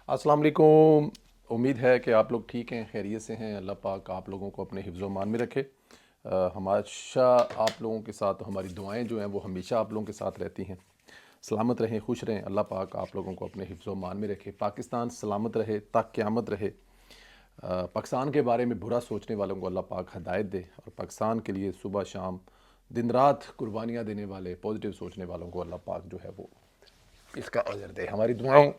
अस्सलाम वालेकुम। उम्मीद है कि आप लोग ठीक हैं, खैरियत से हैं। अल्लाह पाक आप लोगों को अपने हिफ्ज़ मान में रखे। हमेशा आप लोगों के साथ हमारी दुआएं जो हैं वो हमेशा आप लोगों के साथ रहती हैं। सलामत रहें, खुश रहें। अल्लाह पाक आप लोगों को अपने हिफ्ज़ मान में रखे। पाकिस्तान सलामत रहे तक क़यामत रहे। पाकिस्तान के बारे में बुरा सोचने वालों को अल्लाह पाक हदायत दे, और पाकिस्तान के लिए सुबह शाम दिन रात कुर्बानियाँ देने वाले पॉजिटिव सोचने वालों को अल्लाह पाक जो है वो इसका अजर दे। हमारी दुआएं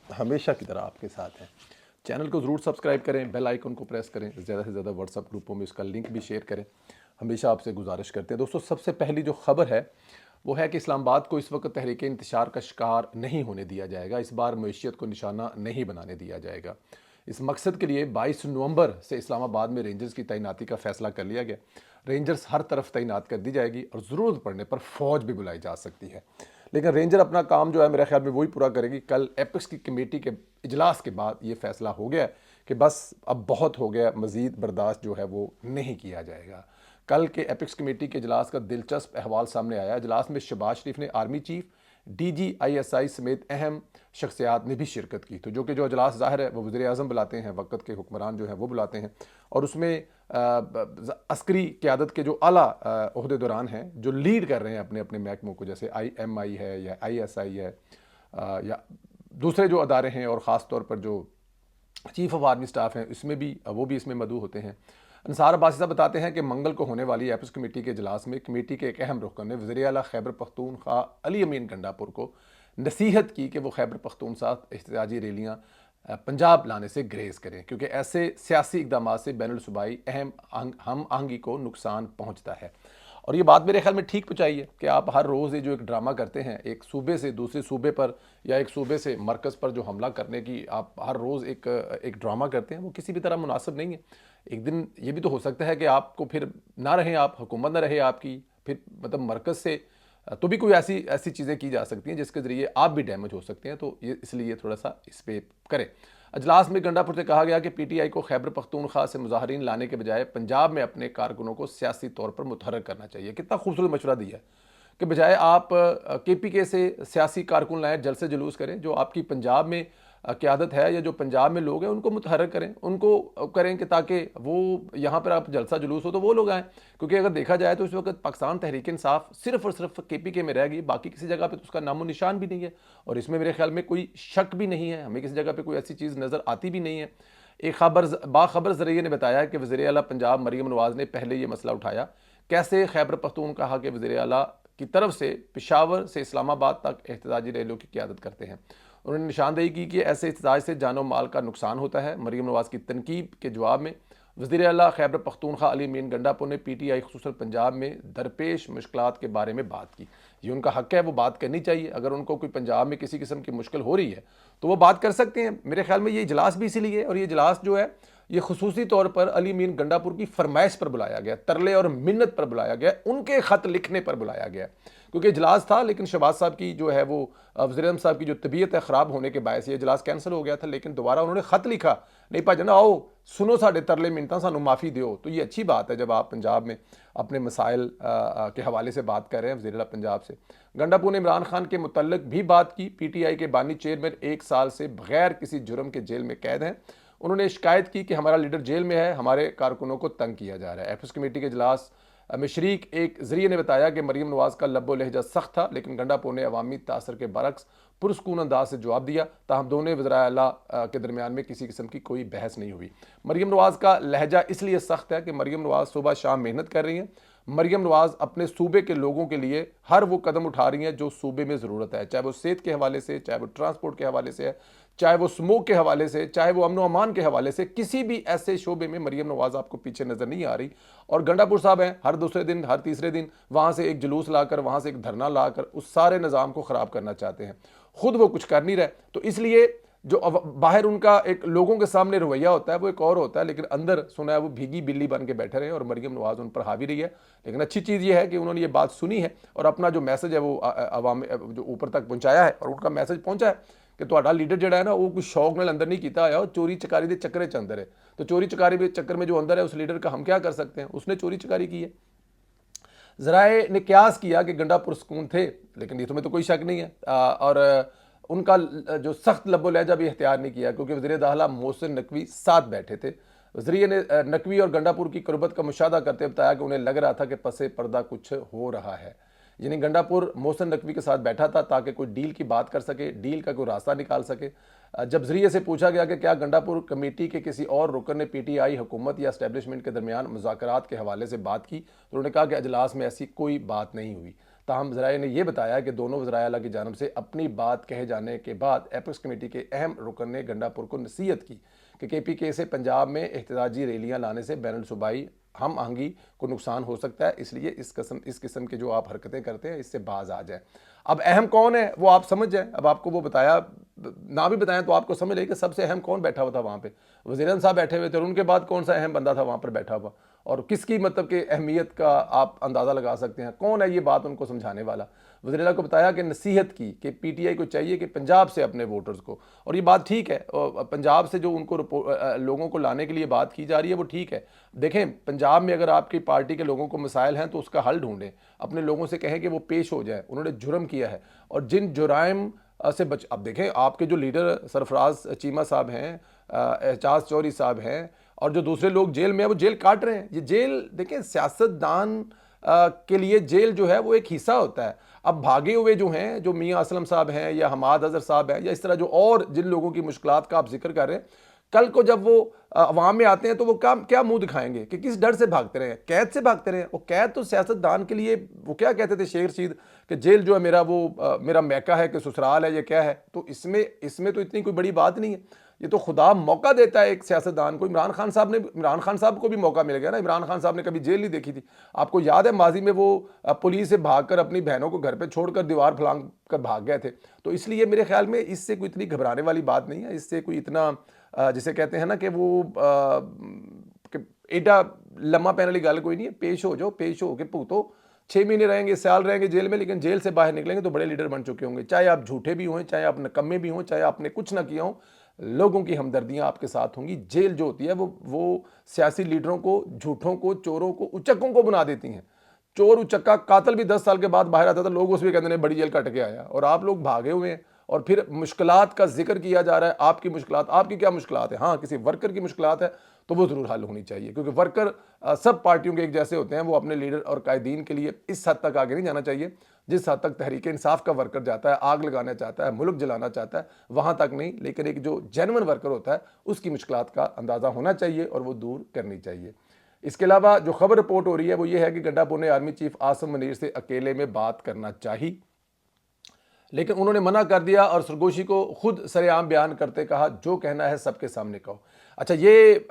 हमेशा की तरह आपके साथ हैं। चैनल को ज़रूर सब्सक्राइब करें, बेल आइकन को प्रेस करें, ज़्यादा से ज़्यादा व्हाट्सअप ग्रुपों में इसका लिंक भी शेयर करें। हमेशा आपसे गुजारिश करते हैं। दोस्तों, सबसे पहली जो खबर है वो है कि इस्लामाबाद को इस वक्त तहरीक इंतशार का शिकार नहीं होने दिया जाएगा। इस बार मईशियत को निशाना नहीं बनाने दिया जाएगा। इस मकसद के लिए 22 नवंबर से इस्लामाबाद में रेंजर्स की तैनाती का फैसला कर लिया गया। रेंजर्स हर तरफ तैनात कर दी जाएगी और ज़रूरत पड़ने पर फ़ौज भी बुलाई जा सकती है। लेकिन रेंजर अपना काम जो है मेरे ख्याल में वही पूरा करेगी। कल एपिक्स की कमेटी के इजलास के बाद ये फैसला हो गया कि बस अब बहुत हो गया, मज़ीद बर्दाश्त जो है वो नहीं किया जाएगा। कल के एपिक्स कमेटी के इजलास का दिलचस्प अहवाल सामने आया। इजलास में शहबाज शरीफ ने आर्मी चीफ, DGISI समेत अहम शख्सियात ने भी शिरकत की। तो जो अजलास ज़ाहिर है वो वज़ीर आज़म बुलाते हैं, वक़्त के हुक्मरान जो हैं वो बुलाते हैं, और उसमें अस्करी क़यादत के जो आला ओहदेदारान हैं जो लीड कर रहे हैं अपने अपने महकमों को, जैसे IMI है या ISI है या दूसरे जो अदारे हैं, और ख़ास तौर पर जो चीफ ऑफ आर्मी स्टाफ हैं इसमें भी वो भी इसमें मदऊ होते हैं। अंसार अब्बासी साहब बताते हैं कि मंगल को होने वाली एपिक्स कमेटी के इजलास में कमेटी के एक अहम रुकन ने वज़ीर आला खैबर पख्तूनख्वा अली अमीन गंडापुर को नसीहत की कि वो खैबर पख्तूनख्वा एहतजाजी रैलियाँ पंजाब लाने से ग्रेज़ करें, क्योंकि ऐसे सियासी इकदाम से बैनुल सूबाई अहम हम आहंगी को नुकसान पहुँचता है। और ये बात मेरे ख्याल में ठीक पहुँचाई है कि आप हर रोज़ ये जो एक ड्रामा करते हैं, एक सूबे से दूसरे सूबे पर या एक सूबे से मरकज़ पर जो हमला करने की आप हर रोज़ एक ड्रामा करते हैं, वो किसी भी तरह मुनासिब नहीं है। एक दिन ये भी तो हो सकता है कि आपको फिर ना रहें, आप हुकूमत ना रहे आपकी, फिर मतलब मरकज़ से तो भी कोई ऐसी ऐसी चीज़ें की जा सकती हैं जिसके ज़रिए आप भी डैमेज हो सकते हैं। तो ये इसलिए थोड़ा सा इस पर करें। अजलास में गंडापुर से कहा गया कि PTI को खैबर पख्तूनख्वा से मुजाहरीन लाने के बजाय पंजाब में अपने कारकुनों को सियासी तौर पर मुतहर्रिक करना चाहिए। कितना खूबसूरत मशवरा दिया है कि बजाय आप KPK से सियासी कारकुन लाएँ, जलसे से जुलूस करें। जो आपकी पंजाब में क़यादत है या जो पंजाब में लोग हैं उनको मुतहर्रिक करें, उनको करें कि ताकि वो यहाँ पर आप जलसा जुलूस हो तो वो लोग आएँ। क्योंकि अगर देखा जाए तो इस वक्त पाकिस्तान तहरीक इंसाफ सिर्फ और सिर्फ KPK में रह गई, बाकी किसी जगह पे तो उसका नामो निशान भी नहीं है। और इसमें मेरे ख्याल में कोई शक भी नहीं है, हमें किसी जगह पे कोई ऐसी चीज़ नज़र आती भी नहीं है। एक बाखबर ज़रिए ने बताया कि वज़ीर आला पंजाब मरीम नवाज़ ने पहले ये मसला उठाया, कैसे खैबर पख्तूनख्वा के वज़ीर आला की तरफ से पेशावर से इस्लामाबाद तक एहतजाजी रैलियों की क़यादत करते हैं। उन्होंने निशानदेही की कि ऐसे एहतजाज से जानो माल का नुकसान होता है। मरीम नवाज़ की तनकीब के जवाब में वज़ीर आला खैबर पख्तूनख्वा अली अमीन गंडापुर ने PTI खुसूसन पंजाब में दरपेश मुश्किलात के बारे में बात की। ये उनका हक है, वो बात करनी चाहिए। अगर उनको कोई पंजाब में किसी किस्म की मुश्किल हो रही है तो वो बात कर सकते हैं। मेरे ख्याल में ये इजलास भी इसीलिए, और ये इजलास जो है ये खुसूसी तौर पर अली अमीन गंडापुर की फरमाइश पर बुलाया गया, तरले और मिन्नत पर बुलाया गया, उनके ख़त लिखने पर बुलाया गया। क्योंकि इजलास था, लेकिन शहबाज साहब की जो है वो वज़ीर आज़म साहब की जो तबीयत है ख़राब होने के बायस ये इजलास कैंसिल हो गया था। लेकिन दोबारा उन्होंने ख़त लिखा, नहीं भाजन आओ सुनो साढ़े तरले मिन्नतां, सानू माफ़ी दो। तो ये अच्छी बात है जब आप पंजाब में अपने मसाइल के हवाले से बात कर रहे हैं वज़ीर आला पंजाब से। गंडापुर ने इमरान खान के मुतल्लिक भी बात की। PTI के बानी चेयरमैन 1 साल से बगैर किसी जुर्म के जेल में कैद हैं। उन्होंने शिकायत की कि हमारा लीडर जेल में है, हमारे कारकुनों को तंग किया जा रहा है। एपिक्स कमेटी के इजलास में शरीक एक ज़रिए ने बताया कि मरीम नवाज़ का लब्बो लहजा सख्त था, लेकिन गंडापुर ने अवामी तासर के बरक्स पुरस्कून अंदाज से जवाब दिया। ताहम दोनों वज़ीर आला के दरमियान में किसी किस्म की कोई बहस नहीं हुई। मरीम नवाज़ का लहजा इसलिए सख्त है कि मरीम नवाज़ सुबह शाम मेहनत कर रही हैं। मरीम नवाज़ अपने सूबे के लोगों के लिए हर वो कदम उठा रही हैं जो सूबे में ज़रूरत है, चाहे वो सेहत के हवाले से, चाहे वो ट्रांसपोर्ट के हवाले से है, चाहे वो स्मोक के हवाले से, चाहे वो अमन अमान के हवाले से। किसी भी ऐसे शोबे में मरीम नवाज़ आपको पीछे नज़र नहीं आ रही। और गंडापुर साहब हैं, हर दूसरे दिन हर तीसरे दिन वहाँ से एक जुलूस लाकर, वहाँ से एक धरना लाकर उस सारे निज़ाम को ख़राब करना चाहते हैं। खुद वो कुछ कर नहीं रहे। तो इसलिए जो बाहर उनका एक लोगों के सामने रवैया होता है वो एक और होता है, लेकिन अंदर सुना है वो भीगी बिल्ली बन के बैठे रहे, और मरीम नवाज़ उन पर हावी रही है। लेकिन अच्छी चीज़ ये है कि उन्होंने ये बात सुनी है और अपना जो मैसेज है वो आवाम जो ऊपर तक पहुँचाया है, और उनका मैसेज पहुँचा है कि ਤੁਹਾਡਾ लीडर ਜਿਹੜਾ है ना वो कुछ शौक नाल अंदर नहीं किया आया, वो चोरी चकारी के चक्कर च अंदर है। तो चोरी चकारी के चक्कर में जो अंदर है उस लीडर का हम क्या कर सकते हैं, उसने चोरी चकारी की है। ज़राए ने क्यास किया कि गंडापुर सुकून थे, लेकिन इसमें तो कोई शक नहीं है। और उनका जो सख्त लब्बो लहजा भी इख्तियार नहीं किया, क्योंकि वज़ीर दाखिला मोहसिन नकवी साथ बैठे थे। वज़ीर ने नकवी और गंडापुर की कुर्बत का मुशाहदा करते बताया कि उन्हें लग रहा था कि पसे पर्दा कुछ हो रहा है। यानी गंडापुर मोहसिन नकवी के साथ बैठा था ताकि कोई डील की बात कर सके, डील का कोई रास्ता निकाल सके। जब ज़रिए से पूछा गया कि क्या गंडापुर कमेटी के किसी और रुकन ने PTI हुकूमत या इस्टेब्लिशमेंट के दरमियान मुज़ाकरात के हवाले से बात की, तो उन्होंने कहा कि अजलास में ऐसी कोई बात नहीं हुई। ताहम ज़राए ने यह बताया कि दोनों वज़राए आला की जानब से अपनी बात कहे जाने के बाद एपेक्स कमेटी के अहम रुकन ने गंडापुर को नसीहत की कि KPK से पंजाब में एहतजाजी रैलियाँ लाने से बैनुल सूबाई हम आहंगी को नुकसान हो सकता है, इसलिए इस किस्म के जो आप हरकतें करते हैं इससे बाज आ जाए। अब अहम कौन है वो आप समझ जाएं। अब आपको वो बताया ना भी बताएं तो आपको समझ लें कि सबसे अहम कौन बैठा हुआ था वहाँ पे। वज़ीर साहब बैठे हुए थे और उनके बाद कौन सा अहम बंदा था वहाँ पर बैठा हुआ, और किसकी मतलब कि अहमियत का आप अंदाज़ा लगा सकते हैं। कौन है ये बात उनको समझाने वाला। वज़ीर को बताया कि नसीहत की कि PTI को चाहिए कि पंजाब से अपने वोटर्स को, और ये बात ठीक है, पंजाब से जो उनको लोगों को लाने के लिए बात की जा रही है वो ठीक है। देखें, पंजाब में अगर आपकी पार्टी के लोगों को मसाइल हैं तो उसका हल ढूंढें, अपने लोगों से कहें कि वो पेश हो जाए। उन्होंने जुर्म किया है और जिन जुराइम से बच, अब देखें आपके जो लीडर सरफराज चीमा साहब हैं, एजाज चौधरी साहब हैं, और जो दूसरे लोग जेल में है वो जेल काट रहे हैं। ये जेल देखें, सियासतदान के लिए जेल जो है वो एक हिस्सा होता है। अब भागे हुए जो हैं, जो मियाँ असलम साहब हैं या हमाद अजहर साहब हैं या इस तरह जो और जिन लोगों की मुश्किलात का आप जिक्र कर रहे हैं, कल को जब वो अवाम में आते हैं तो वो क्या मुंह दिखाएंगे कि किस डर से भागते रहे, कैद से भागते रहे। वो कैद तो सियासतदान के लिए, वो क्या कहते थे शेर शीद कि जेल जो है मेरा वो मेरा मैका है कि ससुराल है, ये क्या है। तो इसमें तो इतनी कोई बड़ी बात नहीं है। ये तो खुदा मौका देता है एक सियासतदान को। इमरान खान साहब को भी मौका मिल गया ना। इमरान खान साहब ने कभी जेल नहीं देखी थी। आपको याद है माजी में वो पुलिस से भागकर अपनी बहनों को घर पे छोड़कर दीवार फलांग कर भाग गए थे। तो इसलिए मेरे ख्याल में इससे कोई इतनी घबराने वाली बात नहीं है। इससे कोई इतना जिसे कहते हैं ना कि वो एडा लम्मा पैन वाली गल कोई नहीं है। पेश हो जाओ, पेश हो के भुगतो। 6 महीने रहेंगे, साल रहेंगे जेल में, लेकिन जेल से बाहर निकलेंगे तो बड़े लीडर बन चुके होंगे। चाहे आप झूठे भी हों, चाहे आप नकम्मे भी हों, चाहे आपने कुछ ना किया हो, लोगों की हमदर्दियां आपके साथ होंगी। जेल जो होती है वो सियासी लीडरों को, झूठों को, चोरों को, उचक्कों को बना देती हैं। चोर उचक्का कातिल भी 10 साल के बाद बाहर आता था, लोग उसमें कहते हैं बड़ी जेल कट के आया, और आप लोग भागे हुए हैं। और फिर मुश्किलात का जिक्र किया जा रहा है। आपकी मुश्किलात, आपकी क्या मुश्किलात है? हाँ, किसी वर्कर की मुश्किलात है तो वो ज़रूर हल होनी चाहिए, क्योंकि वर्कर सब पार्टियों के एक जैसे होते हैं। वो अपने लीडर और कायदीन के लिए इस हद तक आगे नहीं जाना चाहिए जिस हद तक तहरीक इंसाफ का वर्कर जाता है, आग लगाना चाहता है, मुल्क जलाना चाहता है, वहाँ तक नहीं। लेकिन एक जो जेन्युइन वर्कर होता है उसकी मुश्किलात का अंदाज़ा होना चाहिए और वो दूर करनी चाहिए। इसके अलावा जो खबर रिपोर्ट हो रही है वो ये है कि गंडापुर ने आर्मी चीफ आसिम मुनीर से अकेले में बात करना चाहिए, लेकिन उन्होंने मना कर दिया और सरगोशी को खुद सरेआम बयान करते कहा जो कहना है सबके सामने कहो। अच्छा, ये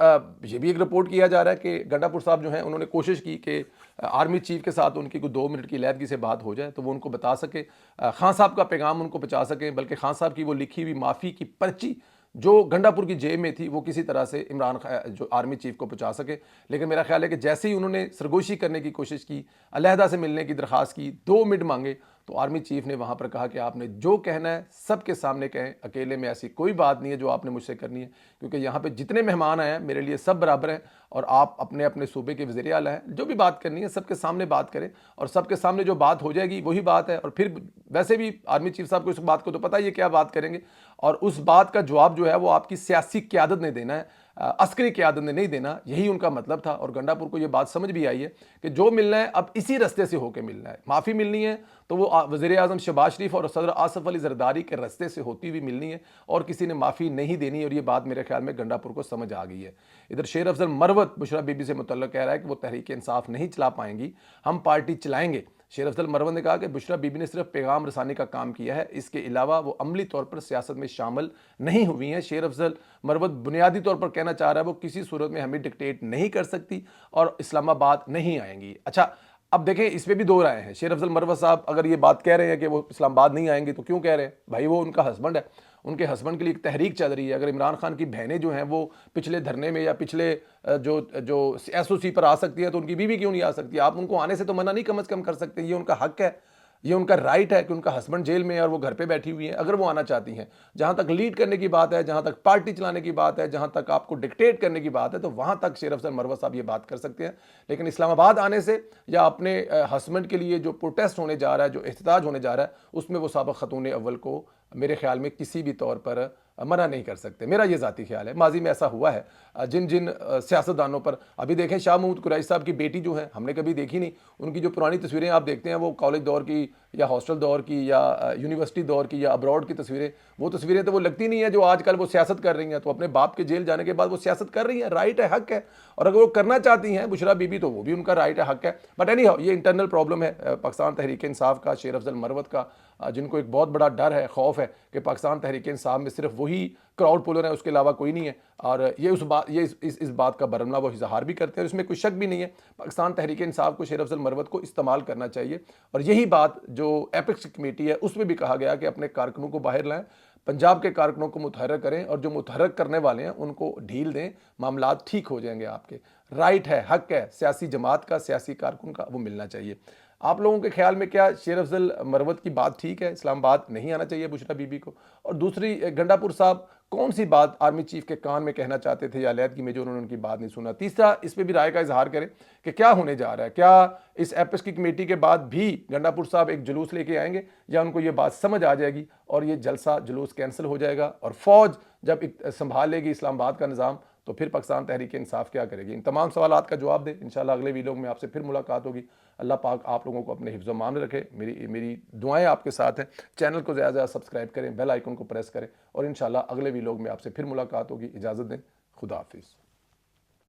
भी एक रिपोर्ट किया जा रहा है कि गंडापुर साहब जो हैं उन्होंने कोशिश की कि आर्मी चीफ के साथ उनकी कोई 2 मिनट की लहदगी से बात हो जाए तो वो उनको बता सके, खान साहब का पैगाम उनको पहुंचा सकें। बल्कि खान साहब की वो लिखी हुई माफ़ी की पर्ची जो गंडापुर की जेब में थी वो किसी तरह से जो आर्मी चीफ को पहुंचा सके। लेकिन मेरा ख्याल है कि जैसे ही उन्होंने सरगोशी करने की कोशिश की, अलहदा से मिलने की दरख्वास्त की, 2 मिनट मांगे, तो आर्मी चीफ ने वहाँ पर कहा कि आपने जो कहना है सबके सामने कहें, अकेले में ऐसी कोई बात नहीं है जो आपने मुझसे करनी है, क्योंकि यहाँ पे जितने मेहमान आए हैं मेरे लिए सब बराबर हैं और आप अपने अपने सूबे के वज़ीर आला हैं। जो भी बात करनी है सबके सामने बात करें और सबके सामने जो बात हो जाएगी वही बात है। और फिर वैसे भी आर्मी चीफ साहब को इस बात को तो पता ही है क्या बात करेंगे, और उस बात का जवाब जो है वो आपकी सियासी क़यादत ने देना है, अस्करी क़यादत ने नहीं देना। यही उनका मतलब था। और गंडापुर को ये बात समझ भी आई है कि जो मिलना है अब इसी रास्ते से होकर मिलना है। माफ़ी मिलनी है तो वो वज़ीर आज़म शहबाज शरीफ और सदर आसफ अली ज़रदारी के रास्ते से होती हुई मिलनी है, और किसी ने माफ़ी नहीं देनी। और ये बात मेरे ख्याल में गंडापुर को समझ आ गई है। इधर शेर अफजल मरवत बुशरा बीबी से मुतल्लिक़ कह रहा है कि वो तहरीक इंसाफ नहीं चला पाएंगी, हम पार्टी चलाएंगे। शेर अफजल मरवत ने कहा कि बुशरा बीबी ने सिर्फ पैगाम रसानी का काम किया है, इसके अलावा वो अमली तौर पर सियासत में शामिल नहीं हुई हैं। शेर अफजल मरवत बुनियादी तौर पर कहना चाह रहा है वो किसी सूरत में हमें डिक्टेट नहीं कर सकती और इस्लामाबाद नहीं आएंगी। अच्छा, अब देखें इसमें भी 2 राय हैं। शेर अफजल मरवत साहब अगर ये बात कह रहे हैं कि वो इस्लामाबाद नहीं आएंगे तो क्यों कह रहे हैं भाई? वो उनका हस्बैंड है, उनके हस्बैंड के लिए एक तहरीक चल रही है। अगर इमरान खान की बहनें जो हैं वो पिछले धरने में या पिछले जो SOC पर आ सकती है तो उनकी बीवी क्यों नहीं आ सकती? आप उनको आने से तो मना नहीं कम अज़ कम कर सकते। ये उनका हक है, ये उनका राइट है कि उनका हस्बैंड जेल में है और वो घर पे बैठी हुई है। अगर वो आना चाहती हैं, जहाँ तक लीड करने की बात है, जहाँ तक पार्टी चलाने की बात है, जहाँ तक आपको डिक्टेट करने की बात है, तो वहाँ तक शेर अफजल मरवत साहब ये बात कर सकते हैं। लेकिन इस्लामाबाद आने से या अपने हस्बैंड के लिए जो प्रोटेस्ट होने जा रहा है, जो एहतजाज होने जा रहा है, उसमें वो साबिक़ ख़तून अव्वल को मेरे ख्याल में किसी भी तौर पर मना नहीं कर सकते। मेरा ये ज़ाती ख्याल है, माजी में ऐसा हुआ है। जिन जिन सियासतदानों पर, अभी देखें शाह महमूद कुरैशी साहब की बेटी जो है, हमने कभी देखी नहीं, उनकी जो पुरानी तस्वीरें आप देखते हैं वो कॉलेज दौर की या हॉस्टल दौर की या यूनिवर्सिटी दौर की या अब्रॉड की तस्वीरें, वो तस्वीरें तो वो लगती नहीं है जो आजकल वो सियासत कर रही हैं। तो अपने बाप के जेल जाने के बाद वो सियासत कर रही हैं, राइट है, हक है, और अगर वो करना चाहती हैं बुशरा बीबी तो वो भी उनका राइट है, हक है। बट एनी हाउ, ये इंटरनल प्रॉब्लम है पाकिस्तान तहरीक इंसाफ का, शेर अफजल मरवत का, जिनको एक बहुत बड़ा डर है, खौफ है कि पाकिस्तान तहरीक इंसाफ में सिर्फ वही क्राउड पुलर है, उसके अलावा कोई नहीं है। और ये उस बात, ये इस बात का बरमला वो इजहार भी करते हैं और इसमें कोई शक भी नहीं है। पाकिस्तान तहरीक इंसाफ को, शेर अफजल मरवत को इस्तेमाल करना चाहिए। और यही बात जो एपिक्स कमेटी है उसमें भी कहा गया कि अपने कारकुनों को बाहर लाएं, पंजाब के कारकुनों को मुतहर्रिक करें और जो मुतहर्रिक करने वाले हैं उनको ढील दें, मामलात ठीक हो जाएंगे आपके। राइट है, हक है सियासी जमात का, सियासी कारकुन का, वो मिलना चाहिए। आप लोगों के ख्याल में क्या शेर अफजल मरवत की बात ठीक है, इस्लामाबाद नहीं आना चाहिए बुशरा बीबी को? और दूसरी, गंडापुर साहब कौन सी बात आर्मी चीफ के कान में कहना चाहते थे या अलैदगी में जो उन्होंने उनकी बात नहीं सुना? तीसरा, इस पर भी राय का इजहार करें कि क्या होने जा रहा है, क्या इस एपिक्स की कमेटी के बाद भी गंडापुर साहब एक जुलूस लेके आएंगे या उनको ये बात समझ आ जाएगी और ये जलसा जुलूस कैंसिल हो जाएगा और फौज जब संभाल लेगी इस्लामाबाद का निज़ाम तो फिर पाकिस्तान तहरीक इंसाफ क्या करेगी? इन तमाम सवालात का जवाब दें। इंशाल्लाह अगले वीडियो में आपसे फिर मुलाकात होगी। अल्लाह पाक आप लोगों को अपने हिफ्ज़ व मान में रखे। मेरी दुआएं आपके साथ हैं। चैनल को ज़्यादा ज़्यादा सब्सक्राइब करें, बेल आइकन को प्रेस करें और इंशाल्लाह अगले वीडियो में आपसे फिर मुलाकात होगी। इजाज़त दें, खुदा हाफिज़।